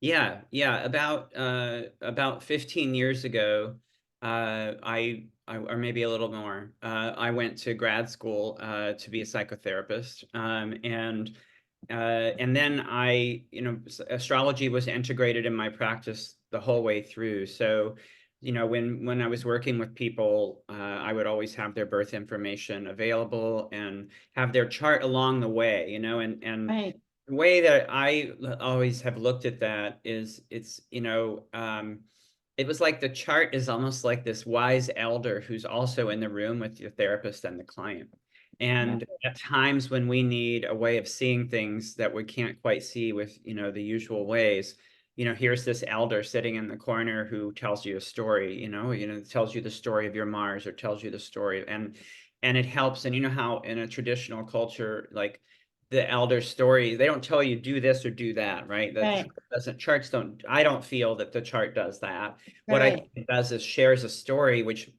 Yeah. About 15 years ago, or maybe a little more, I went to grad school to be a psychotherapist, and then astrology was integrated in my practice the whole way through. So, when I was working with people, I would always have their birth information available and have their chart along the way, and Right. the way that I always have looked at that is it was like the chart is almost like this wise elder who's also in the room with your therapist and the client. Yeah. And at times when we need a way of seeing things that we can't quite see with, the usual ways, here's this elder sitting in the corner who tells you a story, tells you the story of your Mars or tells you the story, and it helps. And you know how in a traditional culture, like the elder story, they don't tell you do this or do that, right? The Right. chart doesn't, charts don't, I don't feel that the chart does that. What I think Right. it does is shares a story which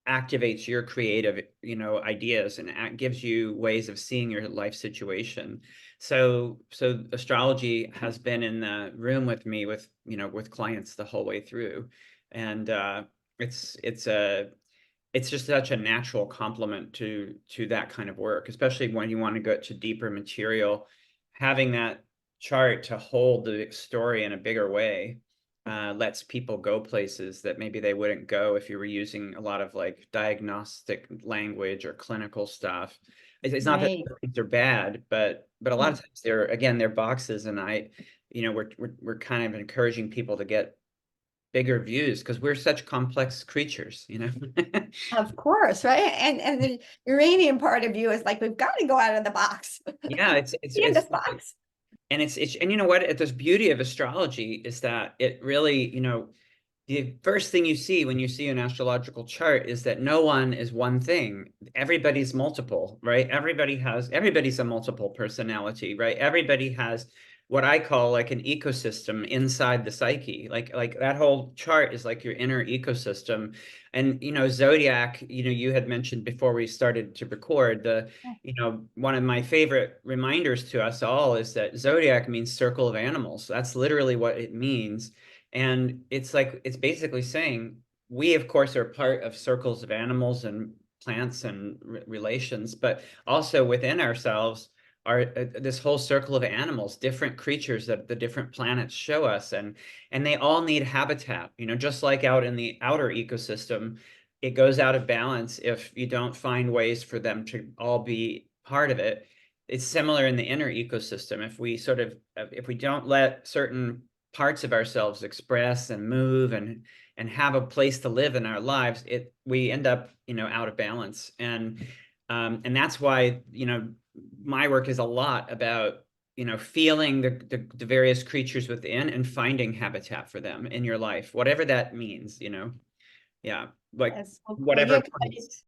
activates your creative, ideas and gives you ways of seeing your life situation. So astrology has been in the room with me with clients the whole way through. And it's just such a natural complement to that kind of work, especially when you want to go to deeper material. Having that chart to hold the story in a bigger way lets people go places that maybe they wouldn't go if you were using a lot of like diagnostic language or clinical stuff. It's not that Right. things are bad, but a lot Mm. of times they're boxes, and we're kind of encouraging people to get bigger views because we're such complex creatures. Of course, right? And the Uranian part of you is like, we've got to go out of the box. Yeah, it's Be in it's this box. and you know what? This beauty of astrology is that it really, the first thing you see when you see an astrological chart is that no one is one thing. Everybody's multiple, right? Everybody's a multiple personality, right? Everybody has what I call like an ecosystem inside the psyche. Like that whole chart is like your inner ecosystem. And zodiac, you had mentioned before we started to record one of my favorite reminders to us all is that zodiac means circle of animals. That's literally what it means. And it's basically saying we, of course, are part of circles of animals and plants and relations, but also within ourselves are this whole circle of animals, different creatures that the different planets show us, and they all need habitat. Just like out in the outer ecosystem, it goes out of balance if you don't find ways for them to all be part of it. It's similar in the inner ecosystem. If we don't let certain parts of ourselves express and move and have a place to live in our lives, we end up out of balance. And that's why my work is a lot about feeling the various creatures within and finding habitat for them in your life, whatever that means. Yeah, like Yes. Well, whatever you're place.